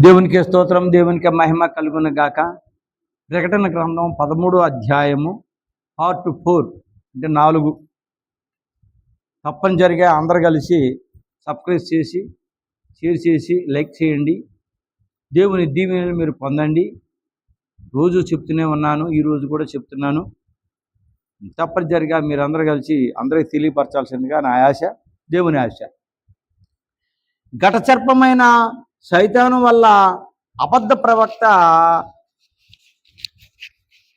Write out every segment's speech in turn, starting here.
దేవునికి స్తోత్రం, దేవునికి మహిమ కలుగును గాక. ప్రకటన గ్రంథం 13వ అధ్యాయము పార్ట్ 4 అంటే 4. తప్పనిసరిగా అందరు కలిసి సబ్స్క్రైబ్ చేసి, షేర్ చేసి, లైక్ చేయండి. దేవుని దీవెనలు మీరు పొందండి. రోజు చెప్తూనే ఉన్నాను, ఈరోజు కూడా చెప్తున్నాను. తప్పనిసరిగా మీరు అందరూ కలిసి అందరికీ తెలియపరచాల్సిందిగా నా ఆశ, దేవుని ఆశ. ఘటసర్పమైన సైతాను వల్ల అబద్ధ ప్రవక్త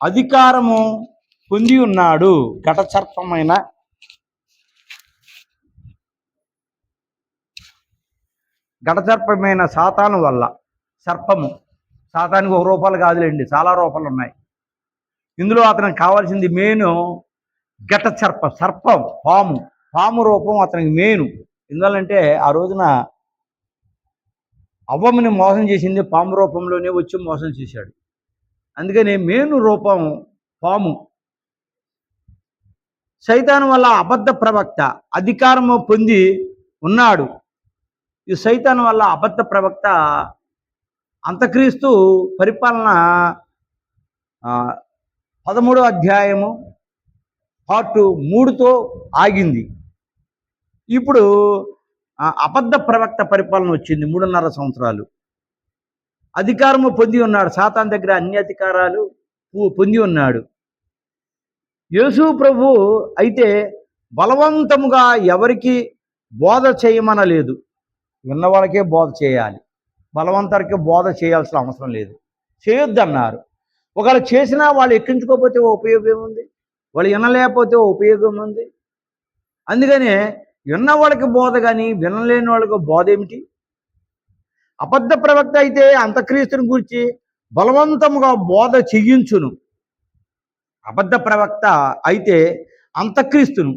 అధికారము పొంది ఉన్నాడు. ఘటసర్పమైన సాతాను వల్ల, సర్పము సాతానికి ఒక రూపాలు కాదులేండి, చాలా రూపాలు ఉన్నాయి. ఇందులో అతనికి కావాల్సింది మెయిన్ సర్పం, పాము రూపం అతనికి మెయిన్. ఎందువల్లంటే ఆ రోజున అవ్వముని మోసం చేసింది పాము రూపంలోనే వచ్చి మోసం చేశాడు. అందుకని మేను రూపం పాము. సైతాను వల్ల అబద్ధ ప్రవక్త అధికారము పొంది ఉన్నాడు. ఈ సైతాను వల్ల అబద్ధ ప్రవక్త అంతక్రీస్తు పరిపాలన 13వ అధ్యాయము పార్ట్ 3తో ఆగింది. ఇప్పుడు అబద్ధ ప్రవక్త పరిపాలన వచ్చింది. 3.5 సంవత్సరాలు అధికారము పొంది ఉన్నాడు. సాతాను దగ్గర అన్ని అధికారాలు పొంది ఉన్నాడు. యేసు ప్రభు అయితే బలవంతముగా ఎవరికి బోధ చేయమనలేదు. విన్న వాళ్ళకే బోధ చేయాలి, బలవంతానికి బోధ చేయాల్సిన అవసరం లేదు, చేయొద్దన్నారు. ఒకవేళ చేసినా వాళ్ళు ఎక్కించుకోకపోతే ఉపయోగం ఏముంది? వాళ్ళు వినలేకపోతే ఉపయోగం ఉంది. అందుకనే విన్న వాళ్ళకి బోధ కానీ వినలేని వాళ్ళకి బోధ ఏమిటి? అబద్ధ ప్రవక్త అయితే అంతక్రీస్తుని గురించి బలవంతముగా బోధ చెయ్యించును. అబద్ధ ప్రవక్త అయితే అంతక్రీస్తును,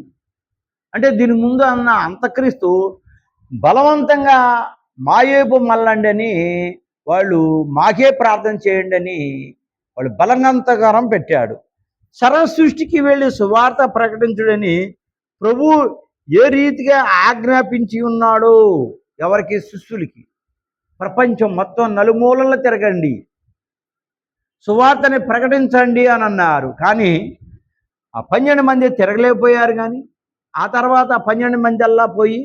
అంటే దీని ముందు అన్న అంతక్రీస్తు బలవంతంగా మాయేబు మల్లండి అని వాళ్ళు మాకే ప్రార్థన చేయండి అని వాళ్ళు బలవంతకరం పెట్టాడు. సర్వ సృష్టికి వెళ్ళి సువార్త ప్రకటించుడని ప్రభు ఏ రీతిగా ఆజ్ఞాపించి ఉన్నాడో ఎవరికి? శిష్యులకి. ప్రపంచం మొత్తం నలుమూలల్లో తిరగండి, సువార్తని ప్రకటించండి అని అన్నారు. కానీ ఆ 12 మంది తిరగలేకపోయారు. కానీ ఆ తర్వాత 12 మంది అల్లా పోయి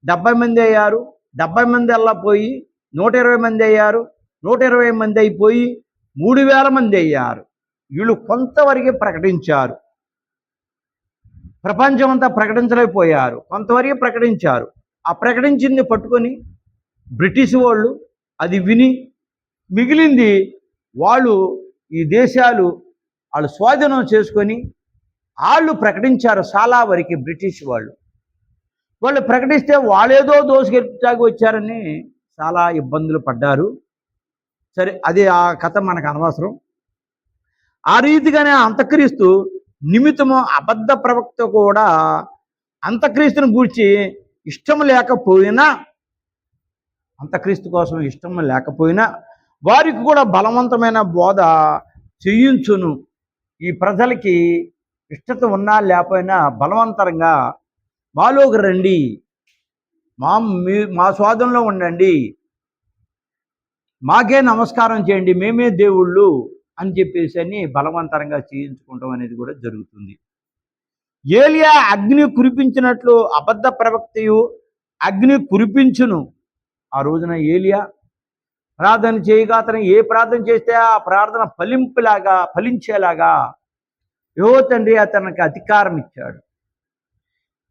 70 మంది అయ్యారు. 70 మంది అల్లా పోయి 120 మంది అయ్యారు. 120 మంది అయిపోయి 3000 మంది అయ్యారు. వీళ్ళు కొంతవరకే ప్రకటించారు. ప్రపంచం అంతా ప్రకటించలేకపోయారు, కొంతవరకు ప్రకటించారు. ఆ ప్రకటించింది పట్టుకొని బ్రిటిష్ వాళ్ళు అది విని మిగిలింది వాళ్ళు ఈ దేశాలు వాళ్ళు స్వాధీనం చేసుకొని వాళ్ళు ప్రకటించారు. చాలా వరకు బ్రిటిష్ వాళ్ళు ప్రకటిస్తే వాళ్ళేదో దోసుకెట్టాకి వచ్చారని చాలా ఇబ్బందులు పడ్డారు. సరే, అది ఆ కథ మనకు అనవసరం. ఆ రీతిగానే అంతక్రీస్తు నిమిత్తము అబద్ధ ప్రవక్త కూడా అంతక్రీస్తుని గూర్చి ఇష్టం లేకపోయినా, అంతక్రీస్తు కోసం ఇష్టం లేకపోయినా వారికి కూడా బలవంతమైన బోధ చేయించును. ఈ ప్రజలకి ఇష్టత ఉన్నా లేకపోయినా బలవంతరంగా మాలోకి రండి, మా స్వాధీనంలో ఉండండి, మాకే నమస్కారం చేయండి, మేమే దేవుళ్ళు అని చెప్పేసి అని బలవంతరంగా చేయించుకుంటాం అనేది కూడా జరుగుతుంది. ఏలియా అగ్ని కురిపించినట్లు అబద్ధ ప్రవక్తయు అగ్ని కురిపించును. ఆ రోజున ఏలియా ప్రార్థన చేయగా అతను ఏ ప్రార్థన చేస్తే ఆ ప్రార్థన ఫలించేలాగా యెహోవా తండ్రి అతనికి అధికారం ఇచ్చాడు.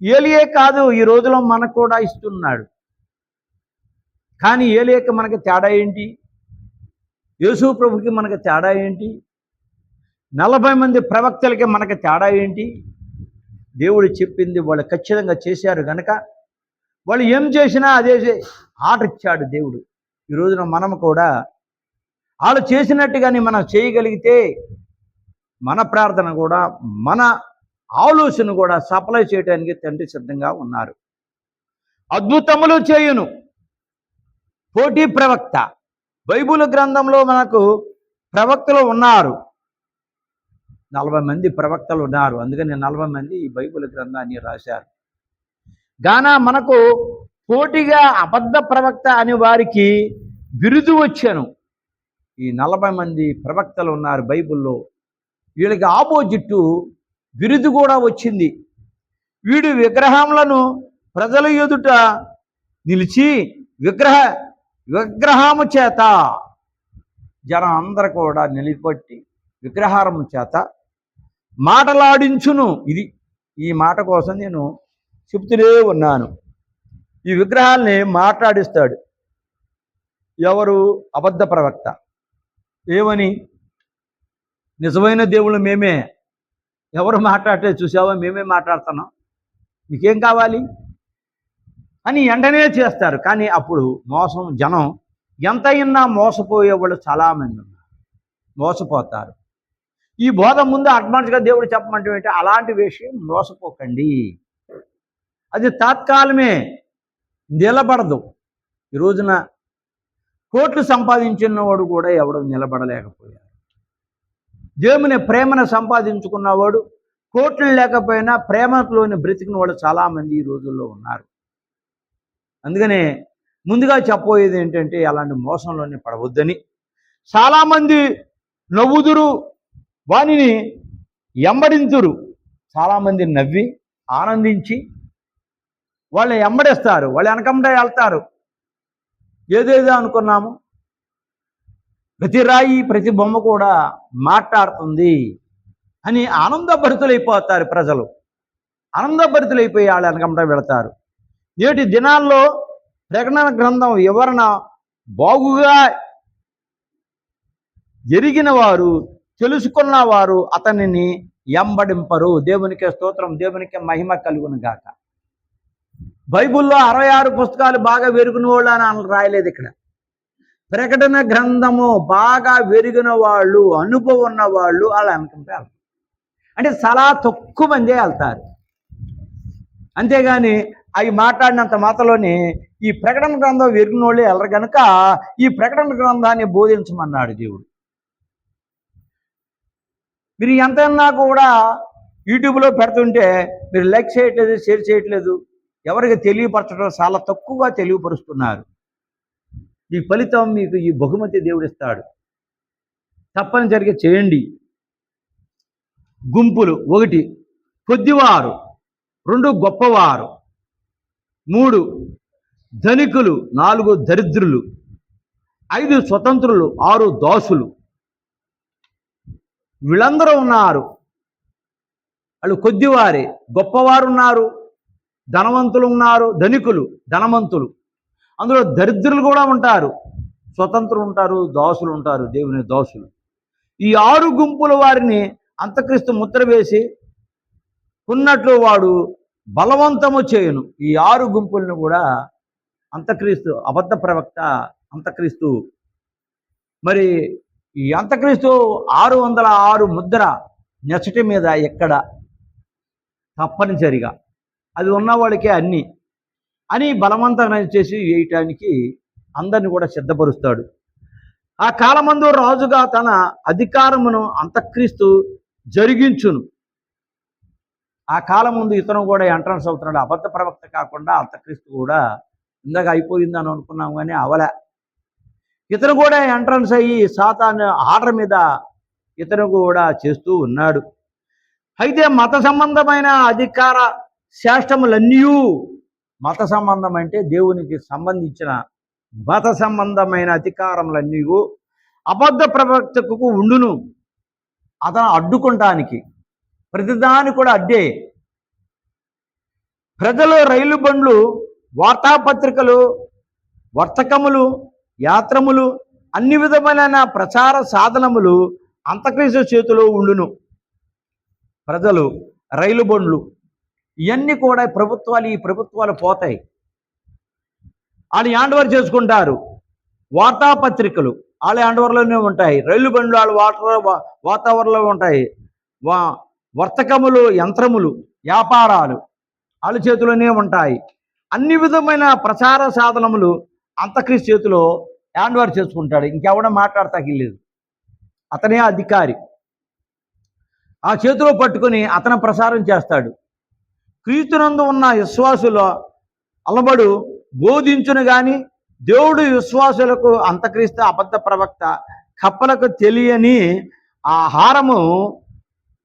ఏలియే కాదు, ఈ రోజులో మనకు కూడా ఇస్తున్నాడు. కానీ ఏలియాకి మనకి తేడా ఏంటి? యేసు ప్రభుకి మనకి తేడా ఏంటి? 40 మంది ప్రవక్తలకి మనకి తేడా ఏంటి? దేవుడు చెప్పింది వాళ్ళు ఖచ్చితంగా చేశారు కనుక వాళ్ళు ఏం చేసినా అదే ఆర్డర్ ఇచ్చాడు దేవుడు. ఈ రోజున మనం కూడా వాళ్ళు చేసినట్టుగానే మనం చేయగలిగితే మన ప్రార్థన కూడా మన ఆలోచన కూడా సప్లై చేయడానికి తండ్రి సిద్ధంగా ఉన్నారు. అద్భుతములు చేయును పోటీ ప్రవక్త. బైబిల్ గ్రంథంలో మనకు ప్రవక్తలు ఉన్నారు, 40 మంది ప్రవక్తలు ఉన్నారు. అందుకని 40 మంది ఈ బైబిల్ గ్రంథాన్ని రాశారు. గాన మనకు పోటీగా అబద్ధ ప్రవక్త అనే వారికి బిరుదు వచ్చాను. ఈ 40 మంది ప్రవక్తలు ఉన్నారు బైబిల్లో, వీళ్ళకి ఆపోజిట్టు బిరుదు కూడా వచ్చింది. వీడు విగ్రహములను ప్రజల ఎదుట నిలిచి విగ్రహము చేత జనం అందరూ కూడా నిలబట్టి విగ్రహారము చేత మాటలాడించును. ఈ మాట కోసం నేను చెప్తూనే ఉన్నాను. ఈ విగ్రహాల్ని మాట్లాడిస్తాడు. ఎవరు? అబద్ధ ప్రవక్త. ఏమని? నిజమైన దేవుళ్ళు మేమే. ఎవరు మాట్లాడితే చూసావా, మేమే మాట్లాడుతున్నాం, మీకేం కావాలి అని వెంటనే చేస్తారు. కానీ అప్పుడు మోసం, జనం ఎంతైనా మోసపోయేవాళ్ళు చాలామంది ఉన్నారు, మోసపోతారు. ఈ బోధ ముందు అడ్వాన్స్గా దేవుడు చెప్పమంటే ఏంటి? అలాంటి విషయం మోసపోకండి, అది తాత్కాలమే, నిలబడదు. ఈ రోజున కోట్లు సంపాదించినవాడు కూడా ఎవడు నిలబడలేకపోయాడు. దేవుని ప్రేమను సంపాదించుకున్నవాడు కోట్లు లేకపోయినా ప్రేమలోని బ్రతికిన వాడు చాలామంది ఈ రోజుల్లో ఉన్నారు. అందుకనే ముందుగా చెప్పబోయేది ఏంటంటే, అలాంటి మోసంలోనే పడవద్దని. చాలామంది నవ్వుదురు, వానిని ఎంబడింతురు. చాలామంది నవ్వి ఆనందించి వాళ్ళు ఎంబడిస్తారు, వాళ్ళు వెనకంటే వెళ్తారు. ఏదేదో అనుకున్నాము, ప్రతి రాయి ప్రతి బొమ్మ కూడా మాట్లాడుతుంది అని ఆనందభరితులైపోతారు ప్రజలు. ఆనందభరితులైపోయి వాళ్ళు వెనకంటే వెళతారు. నేటి దినాల్లో ప్రకటన గ్రంథం వివరణ బాగుగా ఎరిగిన వారు, తెలుసుకున్న వారు అతనిని ఎంబడింపరు. దేవునికి స్తోత్రం, దేవునికి మహిమ కలుగును గాక. బైబిల్లో 66 పుస్తకాలు బాగా వెరిగిన వాళ్ళు అని రాయలేదు ఇక్కడ. ప్రకటన గ్రంథము బాగా వెరిగిన వాళ్ళు, అనుభవం ఉన్న వాళ్ళు అలా అనుకుంటే వెళ్తారు. అంటే చాలా తక్కువ మందే వెళ్తారు. అంతేగాని అవి మాట్లాడినంత మాత్రలోనే ఈ ప్రకటన గ్రంథం వెరిగిన వాళ్ళే వెళ్ళరు కనుక ఈ ప్రకటన గ్రంథాన్ని బోధించమన్నాడు దేవుడు. మీరు ఎంతైనా కూడా యూట్యూబ్లో పెడుతుంటే మీరు లైక్ చేయట్లేదు, షేర్ చేయట్లేదు, ఎవరికి తెలియపరచడం చాలా తక్కువగా తెలియపరుస్తున్నారు. ఈ ఫలితం మీకు ఈ బహుమతి దేవుడిస్తాడు. తప్పనిసరిగా చేయండి. గుంపులు: 1 కొద్దివారు, 2 గొప్పవారు, 3 ధనికులు, 4 దరిద్రులు, 5 స్వతంత్రులు, 6 దాసులు. వీళ్ళందరూ ఉన్నారు. వాళ్ళు కొద్దివారే. గొప్పవారు ఉన్నారు, ధనవంతులు ఉన్నారు, ధనికులు ధనవంతులు, అందులో దరిద్రులు కూడా ఉంటారు, స్వతంత్రులు ఉంటారు, దాసులు ఉంటారు, దేవుని దాసులు. ఈ 6 గుంపుల వారిని అంతక్రీస్తు ముద్ర వేసి ఉన్నట్లు వాడు బలవంతము చేయును. ఈ 6 గుంపులను కూడా అంతక్రీస్తు, అబద్ధ ప్రవక్త అంతక్రీస్తు, మరి ఈ అంతక్రీస్తు 606 ముద్ర నెచ్చటి మీద ఎక్కడ తప్పనిసరిగా అది ఉన్నవాడికే అన్నీ అని బలవంతం చేసి వేయటానికి అందరిని కూడా సిద్ధపరుస్తాడు. ఆ కాలమందు రాజుగా తన అధికారమును అంతక్రీస్తు జరిగించును. ఆ కాలం ముందు ఇతను కూడా ఎంట్రన్స్ అవుతున్నాడు. అబద్ధ ప్రవక్త కాకుండా అంతక్రీస్తు కూడా ఇందాక అయిపోయిందని అనుకున్నాం, కానీ అవలే. ఇతను కూడా ఎంట్రన్స్ అయ్యి సాతాను ఆర్డర్ మీద ఇతను కూడా చేస్తూ ఉన్నాడు. అయితే మత సంబంధమైన అధికార శాస్త్రములన్నీ, మత సంబంధం అంటే దేవునికి సంబంధించిన మత సంబంధమైన అధికారములన్నీ అబద్ధ ప్రవక్తకు ఉండును. అతను అడ్డుకుంటానికి ప్రతిదాని కూడా అడ్డే. ప్రజలు రైలు బండ్లు, వార్తాపత్రికలు, వర్తకములు, యాత్రములు, అన్ని విధమైన ప్రచార సాధనములు అంతక్రీస్తు చేతిలో ఉండును. ప్రజలు, రైలు బండ్లు, ఇవన్నీ కూడా ఈ ప్రభుత్వాలు పోతాయి, వాళ్ళు హ్యాండ్ఓవర్ చేసుకుంటారు. వార్తాపత్రికలు వాళ్ళ హ్యాండ్ఓవర్లోనే ఉంటాయి. రైలు బండ్లు వాళ్ళ వాతావరణంలో ఉంటాయి. వర్తకములు, యంత్రములు, వ్యాపారాలు వాళ్ళ చేతిలోనే ఉంటాయి. అన్ని విధమైన ప్రచార సాధనములు అంతక్రీస్తు చేతిలో హ్యాండ్ఓవర్ చేసుకుంటాడు. ఇంకెవడ మాట్లాడతాకిలేదు. అతనే అధికారి. ఆ చేతిలో పట్టుకొని అతను ప్రసారం చేస్తాడు. క్రీస్తునందు ఉన్న విశ్వాసుల అలబడు బోధించును కానీ దేవుడు విశ్వాసులకు అంతక్రీస్తు అబద్ధ ప్రవక్త కప్పలకు తెలియని ఆహారము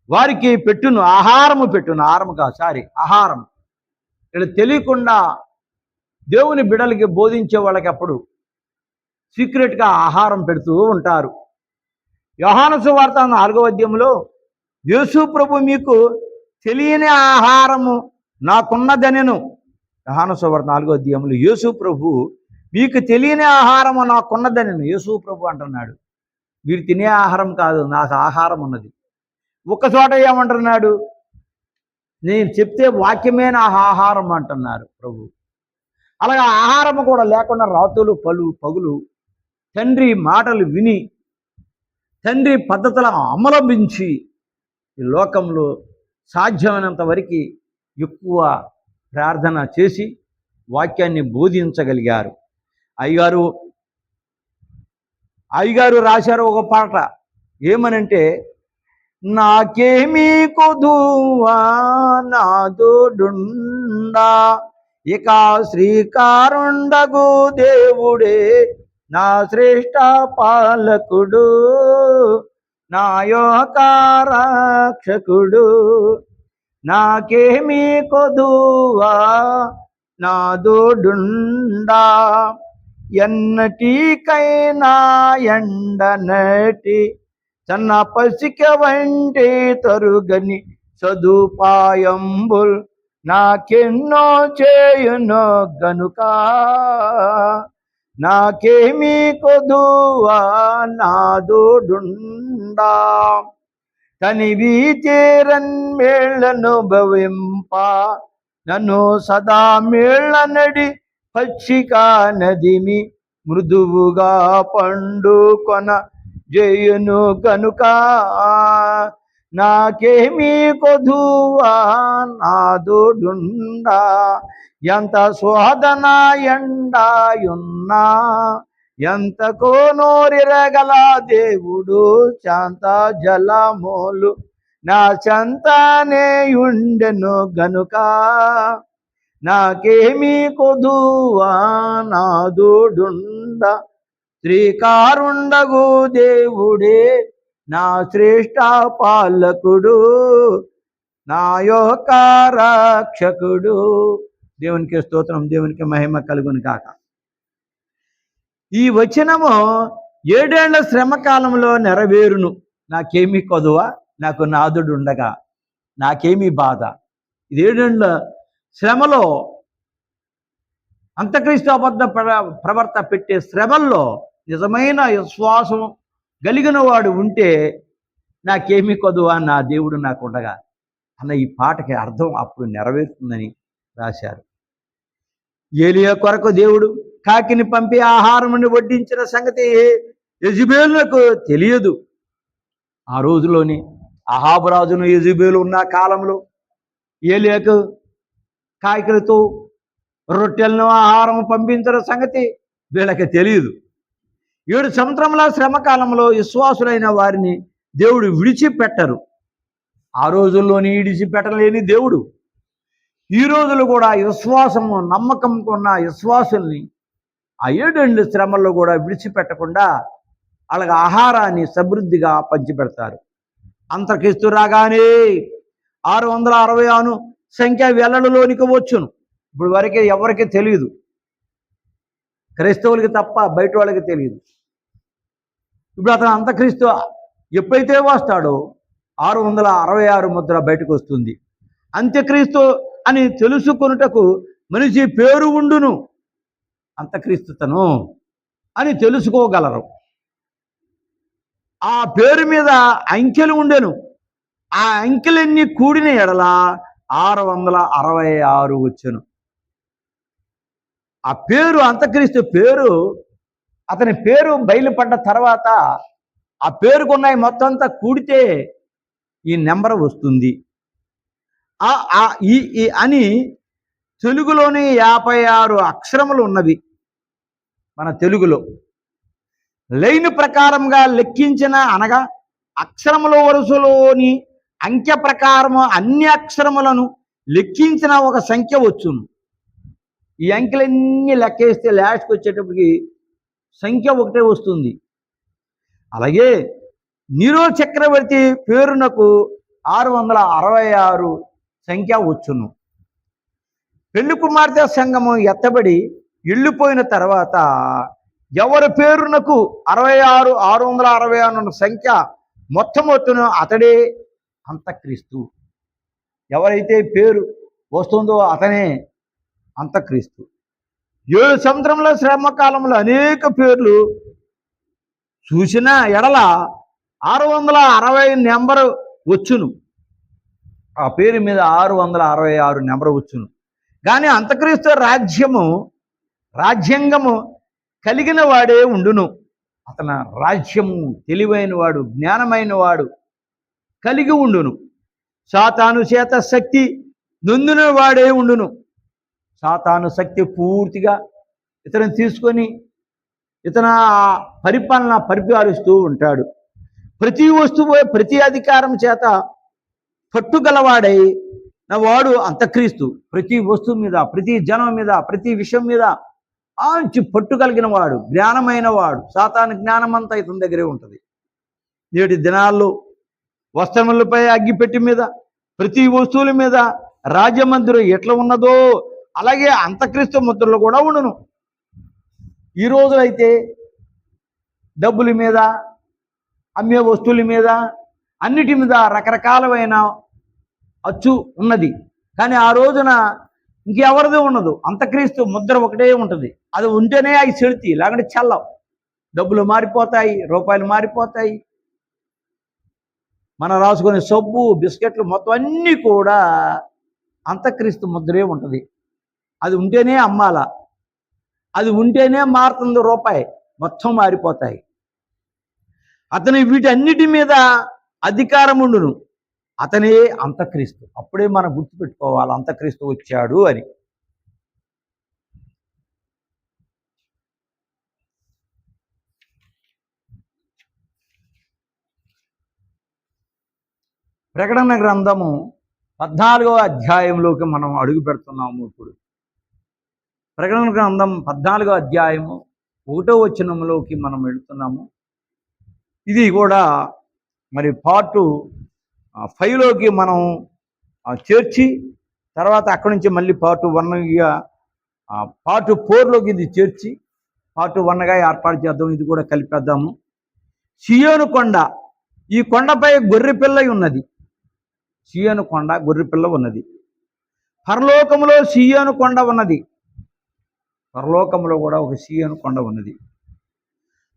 వారికి పెట్టును. ఆహారము పెట్టును, ఆహారము కాదు, ఆహారం. వీళ్ళు తెలియకుండా దేవుని బిడలకి బోధించే వాళ్ళకి అప్పుడు సీక్రెట్గా ఆహారం పెడుతూ ఉంటారు. యోహాను సువార్త 4వ అధ్యాయంలో యేసు ప్రభు మీకు తెలియని ఆహారము నాకున్నదనెను. యోహాను సువార్త 4వ అధ్యాయంలో యేసు ప్రభు మీకు తెలియని ఆహారము నాకున్నదనెను. యేసు ప్రభు అంటున్నాడు, మీరు తినే ఆహారం కాదు, నాకు ఆహారం ఉన్నది. ఒక చోట ఏమంటున్నాడు, నేను చెప్తే వాక్యమే నా ఆహారం అంటున్నారు ప్రభు. అలాగే ఆహారము కూడా లేకుండా రాత్రులు పగులు తండ్రి మాటలు విని తండ్రి పద్ధతులను అమలంబించి ఈ లోకంలో సాధ్యమైనంత వరకు ఎక్కువ ప్రార్థన చేసి వాక్యాన్ని బోధించగలిగారు. అయ్యగారు రాశారు ఒక పాట, ఏమనంటే, నాకేమీ కొదువా నాదోడుండా ఇక శ్రీకారుండగు దేవుడే నా శ్రేష్ఠ పాలకుడు నా యోకారక్షకుడు. నాకేమీ కొదువా నాదోడుండా ఎన్నటికైనా ఎండనటి చన్న పసిక వంటి తరుగని సదుపాయంబుల్ నాకెన్నో చేయును గనుక నాకేమీ కొదువా నాదోడుండా తనివి చేరన్ మేళ్లను భవింప నన్ను సదా మేళ్ల నడి పచ్చిక నదిమి మృదువుగా పండుకొన జయును గనుక నాకేమీ కొదువా నాదోడుండా ఎంత శోధన ఎండాయున్నా ఎంతకో నోరిరగల దేవుడు శాంత జలమోలు నా చెంతనే ఉండెను గనుక నాకేమీ కొదువా నాదోడుండా శ్రీకారుండగు దేవుడే నా శ్రేష్ఠ పాలకుడు నా యోకారక్షకుడు. దేవునికి స్తోత్రం, దేవునికి మహిమ కలుగును కాక. ఈ వచనము 7 ఏళ్ల శ్రమ కాలంలో నెరవేరును. నాకేమీ కొదువా, నాకు నాదుడు ఉండగా నాకేమీ బాధ. ఇది 7 ఏళ్ల శ్రమలో అంతక్రీస్తు అబద్ధ ప్రవర్త పెట్టే శ్రమల్లో నిజమైన విశ్వాసం కలిగిన వాడు ఉంటే నాకేమీ కొదువా, నా దేవుడు నాకు ఉండగా అన్న ఈ పాటకి అర్థం అప్పుడు నెరవేరుతుందని రాశారు. ఏలియా కొరకు దేవుడు కాకిని పంపి ఆహారముని వడ్డించిన సంగతి యెజెబెలుకు తెలియదు. ఆ రోజులోని అహాబు రాజును యెజెబెలు ఉన్న కాలంలో ఏలియాకు కాకిలతో రొట్టెలను ఆహారం పంపించిన సంగతి వీళ్ళకి తెలియదు. 7 సంవత్సరముల శ్రమకాలంలో విశ్వాసులైన వారిని దేవుడు విడిచిపెట్టరు. ఆ రోజుల్లోని విడిచిపెట్టలేని దేవుడు ఈ రోజులు కూడా విశ్వాసము నమ్మకంకు ఉన్న విశ్వాసుల్ని ఆ 7 ఏళ్ల శ్రమల్లో కూడా విడిచిపెట్టకుండా అలాగే ఆహారాన్ని సమృద్ధిగా పంచిపెడతారు. అంతక్రీస్తు రాగానే 666 సంఖ్య వెల్లడిలోనికి వచ్చును. ఇప్పుడు వరకే ఎవరికి తెలియదు, క్రైస్తవులకి తప్ప బయట వాళ్ళకి తెలియదు. ఇప్పుడు అతను అంతక్రీస్తు ఎప్పుడైతే వస్తాడో 666 ముద్ర బయటకు వస్తుంది. అంత్యక్రీస్తు అని తెలుసుకొనుటకు మనిషి పేరు ఉండును, అంతక్రీస్తుతను అని తెలుసుకోగలరు. ఆ పేరు మీద అంకెలు ఉండెను. ఆ అంకెలన్నీ కూడిన ఎడల 666 వచ్చెను. ఆ పేరు అంతక్రీస్తు పేరు, అతని పేరు బయలుపడ్డ తర్వాత ఆ పేరుకున్నాయి మొత్తం అంతా కూడితే ఈ నెంబర్ వస్తుంది. అని తెలుగులోని 56 అక్షరములు ఉన్నవి. మన తెలుగులో లైన్ ప్రకారంగా లెక్కించిన అనగా అక్షరముల వరుసలోని అంకె ప్రకారము అన్ని అక్షరములను లెక్కించిన ఒక సంఖ్య వచ్చును. ఈ అంకెలన్నీ లెక్కేస్తే లాస్ట్కి వచ్చేటప్పటికి సంఖ్య ఒకటే వస్తుంది. అలాగే నీరో చక్రవర్తి పేరునకు 666 సంఖ్య వచ్చును. పెళ్లి కుమార్తె సంఘము ఎత్తబడి వెళ్ళిపోయిన తర్వాత ఎవరి పేరునకు 666 సంఖ్య మొత్తం వచ్చును అతడే అంతక్రీస్తు. ఎవరైతే పేరు వస్తుందో అతనే అంతక్రీస్తు. 7 సంవత్సరంలో శ్రమ కాలంలో అనేక పేర్లు చూసిన ఎడల 660 నెంబరు వచ్చును. ఆ పేరు మీద 666 నెంబరు వచ్చును. కానీ అంతక్రీస్తు రాజ్యాంగము కలిగిన వాడే ఉండును. అతని రాజ్యము తెలివైన వాడు, జ్ఞానమైన వాడు కలిగి ఉండును. సాతాను చేత శక్తి నొందిన వాడే ఉండును. సాతాను శక్తి పూర్తిగా ఇతను తీసుకొని ఇతను పరిపాలన పరిపాలిస్తూ ఉంటాడు. ప్రతి వస్తువు ప్రతి అధికారం చేత పట్టుగలవాడై వాడు అంతక్రీస్తు. ప్రతి వస్తువు మీద, ప్రతి జనం మీద, ప్రతి విషయం మీద ఆంచి పట్టుగలిగిన వాడు, జ్ఞానమైన వాడు. సాతాను జ్ఞానం అంతా ఇతని దగ్గరే ఉంటుంది. నేటి దినాల్లో వస్త్రములపై అగ్గిపెట్టి మీద, ప్రతి వస్తువుల మీద రాజమందిరం ఎట్లా ఉన్నదో అలాగే అంతక్రీస్తు ముద్రలు కూడా ఉండును. ఈ రోజులైతే డబ్బుల మీద, అమ్మే వస్తువుల మీద, అన్నిటి మీద రకరకాలమైన అచ్చు ఉన్నది. కానీ ఆ రోజున ఇంకెవరిది ఉండదు. అంతక్రీస్తు ముద్ర ఒకటే ఉంటుంది. అది ఉంటేనే అవి చెడుతి, లేకుంటే చల్లవు. డబ్బులు మారిపోతాయి, రూపాయలు మారిపోతాయి. మనం రాసుకునే సబ్బు, బిస్కెట్లు మొత్తం అన్నీ కూడా అంతక్రీస్తు ముద్రే ఉంటుంది. అది ఉంటేనే అమ్మాల, అది ఉంటేనే మారుతుంది రూపాయి, మొత్తం మారిపోతాయి. అతని వీటన్నిటి మీద అధికారం ఉండును. అతనే అంతక్రీస్తు. అప్పుడే మనం గుర్తుపెట్టుకోవాలి అంతక్రీస్తు వచ్చాడు అని. ప్రకటన గ్రంథము 14వ అధ్యాయంలోకి మనం అడుగు పెడుతున్నాము. ఇప్పుడు ప్రకటన గ్రంథం 14వ అధ్యాయము 1వ వచనంలోకి మనం వెళుతున్నాము. ఇది కూడా మరి పార్ట్ 5లోకి మనం చేర్చి తర్వాత అక్కడి నుంచి మళ్ళీ పార్ట్ 1గా పార్ట్ 4లోకి ఇది చేర్చి పార్ట్ 1గా ఏర్పాటు చేద్దాం. ఇది కూడా కలిపేద్దాము. సియోను కొండ, ఈ కొండపై గొర్రెపిల్ల ఉన్నది. సియోను కొండ, గొర్రెపిల్ల ఉన్నది. పరలోకములో సియోను కొండ ఉన్నది. పరలోకములో కూడా ఒక సియోను కొండ ఉన్నది.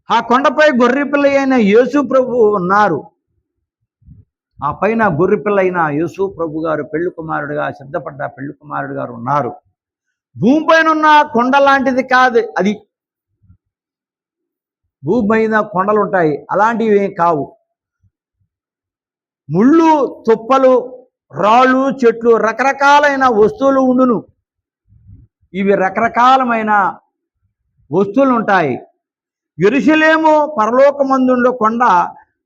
ఆ కొండపై గొర్రెపిల్ల అయిన యేసు ప్రభు ఉన్నారు. ఆ పైన గొర్రెపిల్ల అయిన యేసు ప్రభు గారు పెళ్లి కుమారుడుగా సిద్ధపడ్డ పెళ్లి కుమారుడు గారు ఉన్నారు. భూమిపైన ఉన్న కొండ లాంటిది కాదు అది. భూమి పైన కొండలు ఉంటాయి, అలాంటివి ఏం కావు. ముళ్ళు, తుప్పలు, రాళ్ళు, చెట్లు, రకరకాలైన వస్తువులు ఉండును. ఇవి రకరకాలమైన వస్తువులు ఉంటాయి. యెరూషలేము పరలోకమందుండు కొండ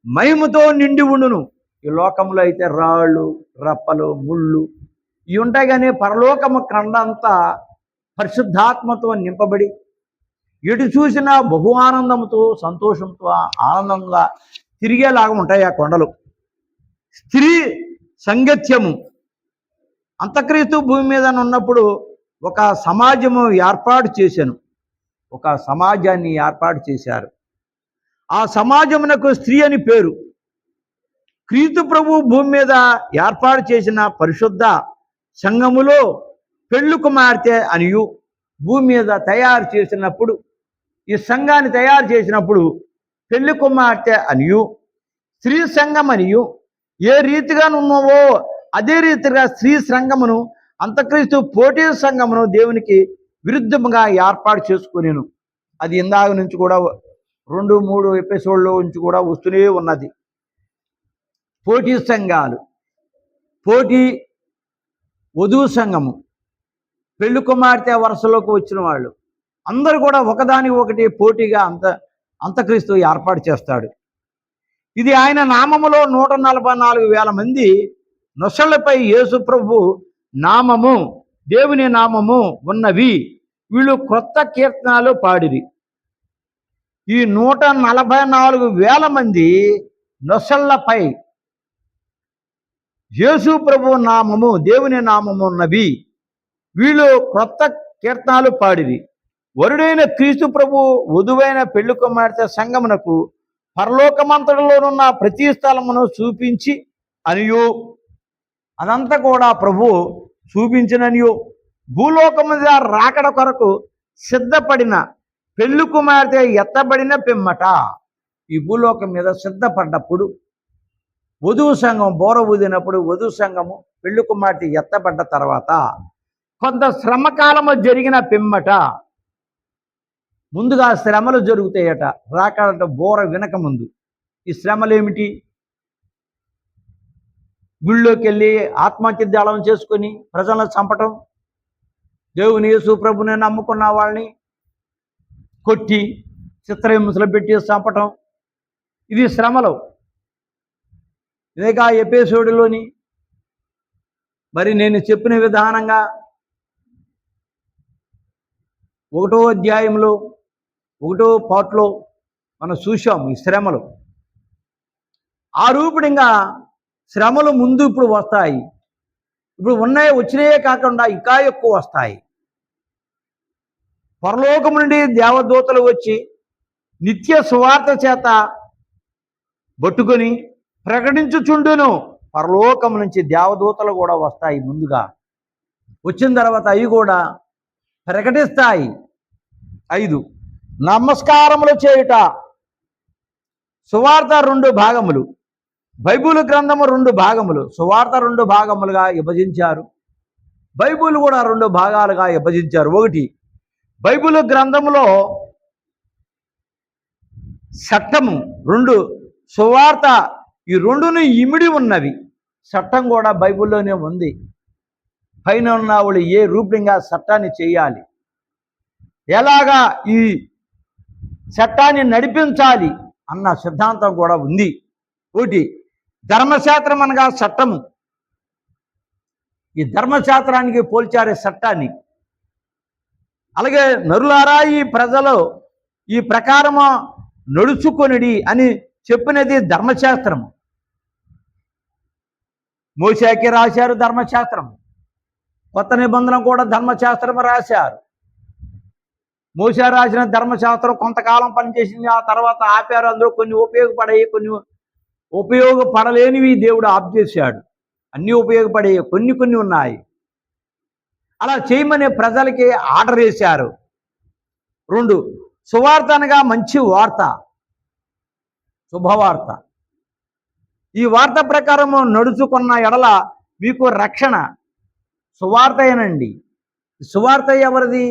మహిమతో నిండి ఉండును. ఈ లోకంలో అయితే రాళ్ళు, రప్పలు, ముళ్ళు ఇవి ఉంటాయి. కానీ పరలోకము కొండ అంతా పరిశుద్ధాత్మతో నింపబడి ఎటు చూసినా బహు ఆనందంతో, సంతోషంతో, ఆనందంగా తిరిగేలాగా ఉంటాయి ఆ కొండలు. స్త్రీ సంగత్యము. అంతక్రీస్తు భూమి మీద ఉన్నప్పుడు ఒక సమాజము ఏర్పాటు చేశాను. ఒక సమాజాన్ని ఏర్పాటు చేశారు. ఆ సమాజమునకు స్త్రీ అని పేరు. క్రీస్తు ప్రభు భూమి మీద ఏర్పాటు చేసిన పరిశుద్ధ సంఘములో పెళ్లి కుమార్తె అనియు భూమి మీద తయారు చేసినప్పుడు, ఈ సంఘాన్ని తయారు చేసినప్పుడు పెళ్లి కుమార్తె అనియు స్త్రీ సంఘం అనియు ఏ రీతిగా ఉన్నావో అదే రీతిగా స్త్రీ సంఘమును అంతక్రీస్తు పోటీ సంఘమును దేవునికి విరుద్ధంగా ఏర్పాటు చేసుకునేను. అది ఇందాక నుంచి కూడా 2-3 ఎపిసోడ్లో నుంచి కూడా వస్తూనే ఉన్నది. పోటీ సంఘాలు, పోటీ వధువు సంఘము, పెళ్లి కుమార్తె వరుసలోకి వచ్చిన వాళ్ళు అందరూ కూడా ఒకదానికి ఒకటి పోటీగా అంతక్రీస్తు ఏర్పాటు చేస్తాడు. ఇది ఆయన నామములో 144,000 మంది నొసళ్లపై యేసు ప్రభు నామము, దేవుని నామము ఉన్నవి. వీళ్ళు క్రొత్త కీర్తనాలు పాడిరి. ఈ 144,000 మంది నొసళ్లపై యేసు ప్రభు నామము, దేవుని నామము ఉన్నవి. వీళ్ళు క్రొత్త కీర్తనాలు పాడిరి. వరుడైన క్రీస్తు ప్రభు వధువైన పెళ్లి కుమార్తె సంగమునకు పరలోకమంతటిలోనున్న ప్రతి స్థలమును చూపించి అనియు, అదంతా కూడా ప్రభు చూపించిననియు, భూలోకము మీద రాకడ కొరకు సిద్ధపడిన పెళ్లి కుమార్తె ఎత్తబడిన పిమ్మట, ఈ భూలోకం మీద సిద్ధపడ్డప్పుడు వధువు సంఘం బోర ఊదినప్పుడు వధువు సంఘము పెళ్లి కుమార్తె ఎత్తబడ్డ తర్వాత కొంత శ్రమకాలము జరిగిన పిమ్మట, ముందుగా శ్రమలు జరుగుతాయట రాకడ బోర వినక ముందు. ఈ శ్రమలు ఏమిటి? గుళ్ళోకి వెళ్ళి ఆత్మహత్య దళం చేసుకొని ప్రజలను చంపటం, దేవుని యేసు ప్రభుని నమ్ముకున్న వాళ్ళని కొట్టి చిత్రహింసలు పెట్టి చంపటం, ఇది శ్రమలు. ఇదేగా ఎఫెసీయులోని మరి నేను చెప్పిన విధానంగా 1వ అధ్యాయంలో 1వ పార్ట్లో మనం చూసాం ఈ శ్రమలు. ఆ రూపంగా శ్రమలు ముందు ఇప్పుడు వస్తాయి. ఇప్పుడు వచ్చినాయే కాకుండా ఇంకా ఎక్కువ వస్తాయి. పరలోకం నుండి దేవదూతలు వచ్చి నిత్య సువార్త చేత పట్టుకొని ప్రకటించుచుండును. పరలోకం నుంచి దేవదూతలు కూడా వస్తాయి. ముందుగా వచ్చిన తర్వాత అవి కూడా ప్రకటిస్తాయి. 5 నమస్కారములు చేయుట. సువార్త 2 భాగములు, బైబిల్ గ్రంథము 2 భాగములు. సువార్త 2 భాగములుగా విభజించారు, బైబిల్ కూడా 2 భాగాలుగా విభజించారు. 1 బైబిల్ గ్రంథములో చట్టము, 2 సువార్త. ఈ 2ను ఇమిడి ఉన్నవి. చట్టం కూడా బైబిల్లోనే ఉంది. పైన ఉన్న వాళ్ళు ఏ రూపంగా చట్టాన్ని చేయాలి, ఎలాగా ఈ చట్టాన్ని నడిపించాలి అన్న సిద్ధాంతం కూడా ఉంది. 1 ధర్మశాస్త్రం అనగా చట్టము. ఈ ధర్మశాస్త్రానికి పోల్చారే చట్టాన్ని. అలాగే నరులారా ఈ ప్రజలు ఈ ప్రకారము నడుచుకొనిడి అని చెప్పినది ధర్మశాస్త్రం. మోషేకి రాశారు ధర్మశాస్త్రం. కొత్త నిబంధన కూడా ధర్మశాస్త్రం రాశారు. మోషే రాసిన ధర్మశాస్త్రం కొంతకాలం పనిచేసింది, ఆ తర్వాత ఆపారు. అందులో కొన్ని ఉపయోగపడాయి, కొన్ని ఉపయోగపడలేనివి దేవుడు ఆఫ్ చేశాడు. అన్నీ ఉపయోగపడే కొన్ని ఉన్నాయి. అలా చేయమని ప్రజలకి ఆర్డర్ వేశారు. 2 సువార్త అనగా మంచి వార్త, శుభవార్త. ఈ వార్త ప్రకారము నడుచుకున్న ఎడల మీకు రక్షణ. సువార్తయేనండి. సువార్త ఎవరిది?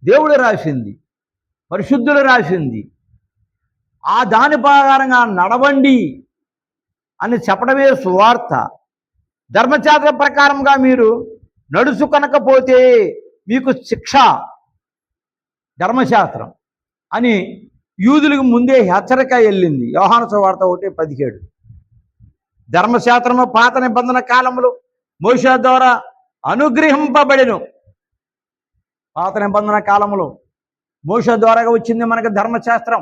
దేవుడు రాసింది, పరిశుద్ధులు రాసింది. ఆ దాని ప్రకారంగా నడవండి అని చెప్పడమే సువార్త. ధర్మశాస్త్ర ప్రకారంగా మీరు నడుచుకొనకపోతే మీకు శిక్ష, ధర్మశాస్త్రం అని యూదులకు ముందే హెచ్చరిక వెళ్ళింది. యోహాను సువార్త 1:17. ధర్మశాస్త్రము పాత నిబంధన కాలంలో మోషే ద్వారా అనుగ్రహింపబడెను. పాత నిబంధన కాలంలో మోషే ద్వారా వచ్చింది మనకు ధర్మశాస్త్రం.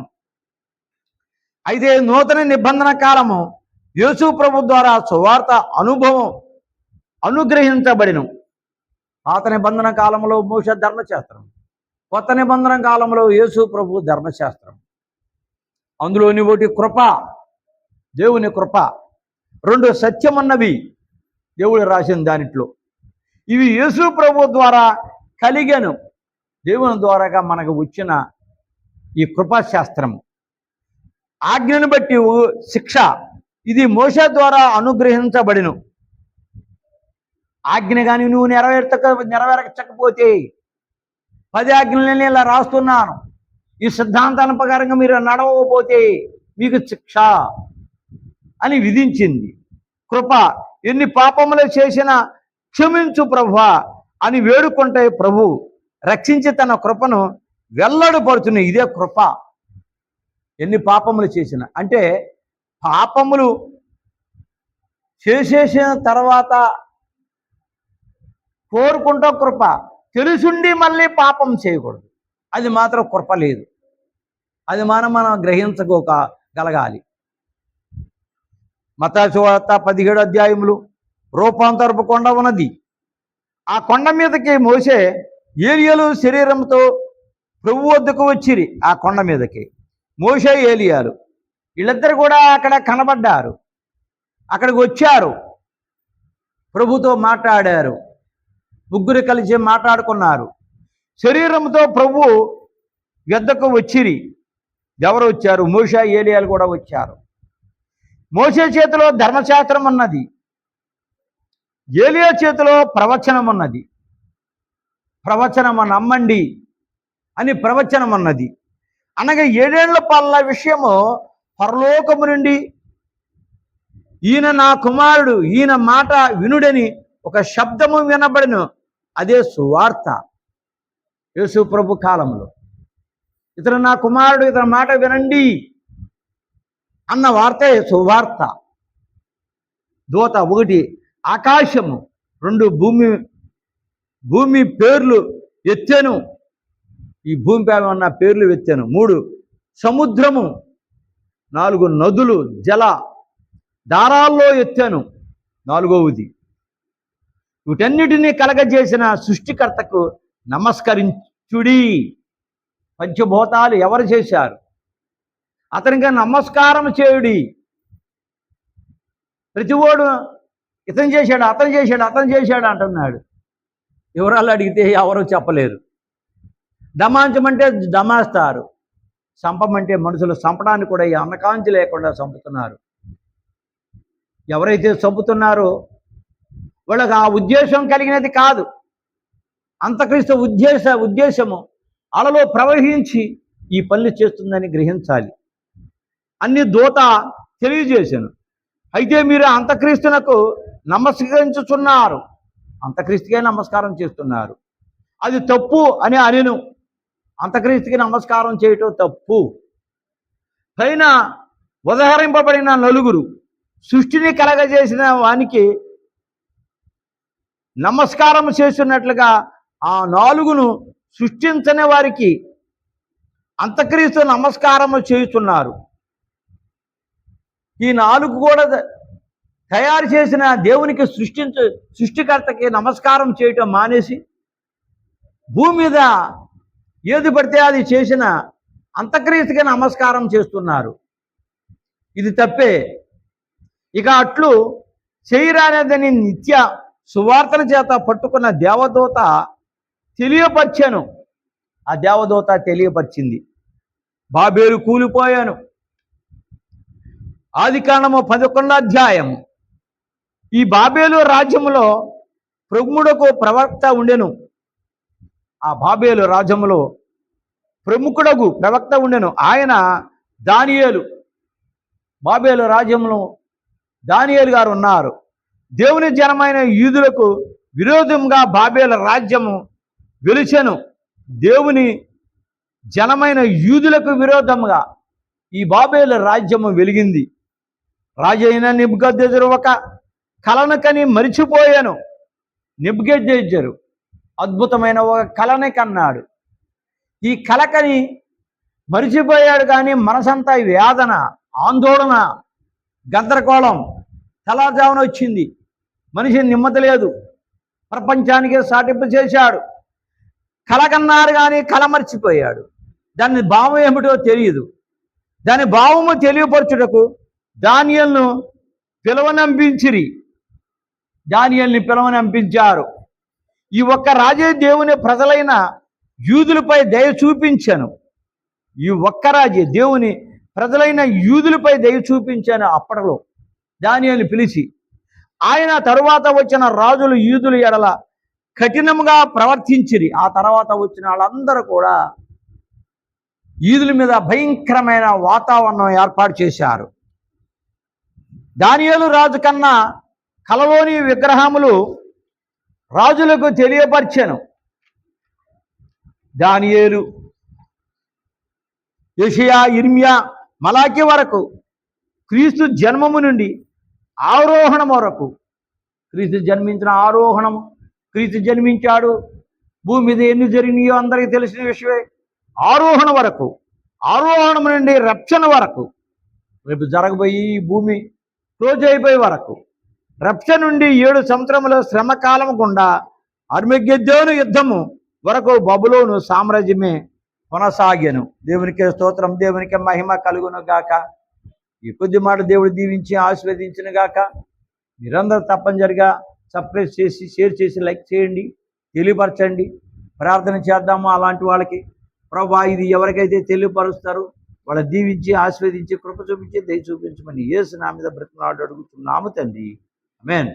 అయితే నూతన నిబంధన కాలము యేసు ప్రభు ద్వారా సువార్త అనుభవం అనుగ్రహించబడిను. పాత నిబంధన కాలంలో మోషే ధర్మశాస్త్రం, కొత్త నిబంధన కాలంలో యేసు ప్రభు ధర్మశాస్త్రం. అందులోని 1 కృప, దేవుని కృప. 2 సత్యమన్నవి, దేవుడు రాసిన దానిట్లో. ఇవి యేసు ప్రభు ద్వారా కలిగాను, దేవుని ద్వారాగా మనకు వచ్చిన ఈ కృపాశాస్త్రం. ఆజ్ఞను బట్టి శిక్ష, ఇది మోషే ద్వారా అనుగ్రహించబడిను. ఆజ్ఞ కానీ నువ్వు నెరవేర్చకపోతే, 10 ఆజ్ఞలని ఇలా రాస్తున్నాను, ఈ సిద్ధాంతాల ప్రకారంగా మీరు నడవకపోతే మీకు శిక్ష అని విధించింది. కృప, ఎన్ని పాపములు చేసినా క్షమించు ప్రభువా అని వేడుకుంటే ప్రభు రక్షించి తన కృపను వెల్లడిపడుతున్నాయి. ఇదే కృప. ఎన్ని పాపములు చేసిన అంటే పాపములు చేసేసిన తర్వాత కోరుకుంటా కృప, తెలుసుండి మళ్ళీ పాపం చేయకూడదు. అది మాత్రం కృప లేదు. అది మనం గ్రహించగలగాలి. మత్తయి సువార్త 17 అధ్యాయములు రూపాంతరపు కొండ ఉన్నది. ఆ కొండ మీదకి మోసే ఏలియాలు శరీరంతో ప్రభు వద్దకు వచ్చిరి. ఆ కొండ మీదకి మోసే ఏలియాలు వీళ్ళిద్దరు కూడా అక్కడ కనబడ్డారు. అక్కడికి వచ్చారు, ప్రభుతో మాట్లాడారు. ముగ్గురు కలిసి మాట్లాడుకున్నారు. శరీరంతో ప్రభు వద్దకు వచ్చిరి. ఎవరు వచ్చారు? మోసే ఏలియాలు కూడా వచ్చారు. మోసే చేతిలో ధర్మశాస్త్రం ఉన్నది, ఏలియా చేతిలో ప్రవచనం ఉన్నది. ప్రవచనము నమ్మండి అని ప్రవచనం ఉన్నది. అనగా 7 ఏళ్ల పాలన విషయము పరలోకము నుండి ఈయన నా కుమారుడు, ఈయన మాట వినుడని ఒక శబ్దము వినబడను. అదే సువార్త. యేసు ప్రభు కాలంలో ఇతను నా కుమారుడు, ఇతని మాట వినండి అన్న వార్తే సువార్త. దూత 1 ఆకాశము, 2 భూమి పేర్లు ఎత్తాను. ఈ భూమిపై ఉన్న పేర్లు ఎత్తాను. 3 సముద్రము, 4 నదులు జల దారాల్లో ఎత్తాను. 4వది వీటన్నిటినీ కలగజేసిన సృష్టికర్తకు నమస్కరించుడి. పంచభూతాలు ఎవరు చేశారు? అతనికి నమస్కారం చేయుడి. ప్రతివాడు ఇతను చేశాడు, అతను చేశాడు అంటున్నాడు. వివరాలు అడిగితే ఎవరో చెప్పలేరు. దమాంచమంటే దమాస్తారు, చంపమంటే మనుషులు చంపడానికి కూడా ఈ అన్నకాంచి లేకుండా చంపుతున్నారు. ఎవరైతే చంపుతున్నారో వాళ్ళకి ఆ ఉద్దేశం కలిగినది కాదు. అంతక్రీస్తు ఉద్దేశము అలలో ప్రవహించి ఈ పనులు చేస్తుందని గ్రహించాలి. అన్ని దూత తెలియజేశాను. అయితే మీరు అంతక్రీస్తునకు నమస్కరించుచున్నారు, అంతక్రీస్తుకే నమస్కారం చేస్తున్నారు. అది తప్పు అని అనెను. అంతక్రీస్తుకి నమస్కారం చేయటం తప్పు. పైన ఉదహరింపబడిన 4 సృష్టిని కలగజేసిన వానికి నమస్కారం చేస్తున్నట్లుగా ఆ 4ను సృష్టించని వారికి అంతక్రీస్తు నమస్కారము చేస్తున్నారు. ఈ 4 కూడా తయారు చేసిన దేవునికి సృష్టికర్తకి నమస్కారం చేయటం మానేసి భూమి మీద ఏది పడితే అది చేసిన అంతక్రీస్తుకి నమస్కారం చేస్తున్నారు. ఇది తప్పే. ఇక అట్లు చేయరానేదని నిత్య సువార్తల చేత పట్టుకున్న దేవదూత తెలియపరిచాను. ఆ దేవదూత తెలియపరిచింది. బాబేలు కూలిపోయాను. ఆదికాండము 11 అధ్యాయము. ఈ బాబేలు రాజ్యములో ప్రముఖుడకు ప్రవక్త ఉండెను. ఆ బాబేలు రాజ్యములో ప్రముఖుడకు ప్రవక్త ఉండెను. ఆయన దానియేలు. బాబేలు రాజ్యంలో దానియేలు గారు ఉన్నారు. దేవుని జనమైన యూదులకు విరోధంగా బాబేలు రాజ్యము వెలిచెను. దేవుని జనమైన యూదులకు విరోధంగా ఈ బాబేలు రాజ్యము వెలిగింది. రాజైన నెబుకద్నెజరు ఒక కలను కని మరిచిపోయాను. నెబుకద్నెజరు అద్భుతమైన ఒక కలని కన్నాడు. ఈ కలకని మరిచిపోయాడు, కానీ మనసంతా వేదన, ఆందోళన, గందరగోళం తెల్లవారుజామున వచ్చింది. మనిషి నెమ్మది లేదు. ప్రపంచానికి సాటింపు చేశాడు. కలకన్నారు కానీ కల మర్చిపోయాడు. దాని భావం ఏమిటో తెలియదు. దాని భావము తెలియపరచుటకు దానియేలును పిలవనంపించారు. ఈ ఒక్క రాజే దేవుని ప్రజలైన యూదులపై దయ చూపించాను. ఈ ఒక్క రాజే దేవుని ప్రజలైన యూదులపై దయ చూపించాను. అప్పటిలో దానియేలును పిలిచి, ఆయన తరువాత వచ్చిన రాజులు యూదుల ఎడల కఠినంగా ప్రవర్తించిరి. ఆ తర్వాత వచ్చిన వాళ్ళందరూ కూడా యూదుల మీద భయంకరమైన వాతావరణం ఏర్పాటు చేశారు. దానియేలు రాజు కన్నా కలలోని విగ్రహములు రాజులకు తెలియపరిచెను. దానియేలు, యెషయా, ఇర్మియా, మలాకి వరకు, క్రీస్తు జన్మము నుండి ఆరోహణం వరకు, క్రీస్తు జన్మించిన ఆరోహణము, క్రీస్తు జన్మించాడు, భూమి మీద ఎన్ని జరిగినాయో అందరికీ తెలిసిన విషయమే. ఆరోహణ వరకు, ఆరోహణం నుండి రక్షణ వరకు, రేపు జరగబోయి ఈ భూమి క్లోజ్ అయిపోయే వరకు, రక్షణ నుండి 7 సంవత్సరముల శ్రమకాలం గుండా అర్మగెద్దోను యుద్ధము వరకు బబులోను సామ్రాజ్యమే కొనసాగాను. దేవునికి స్తోత్రం, దేవునికి మహిమ కలుగును గాక. ఈ కొద్ది మాట దేవుడు దీవించి ఆశీర్వదించును గాక. మీరందరూ తప్పనిసరిగా సబ్స్క్రైబ్ చేసి, షేర్ చేసి, లైక్ చేయండి, తెలియపరచండి. ప్రార్థన చేద్దాము అలాంటి వాళ్ళకి. ప్రభువా, ఇది ఎవరికైతే తెలియపరుస్తారో వాళ్ళ దీవించి, ఆశీర్వదించి, కృప చూపించి, దయ చూపించమని యేసు నామమున బ్రతిమలాడి అడుగుతున్నాము తండ్రి. ఆమేన్.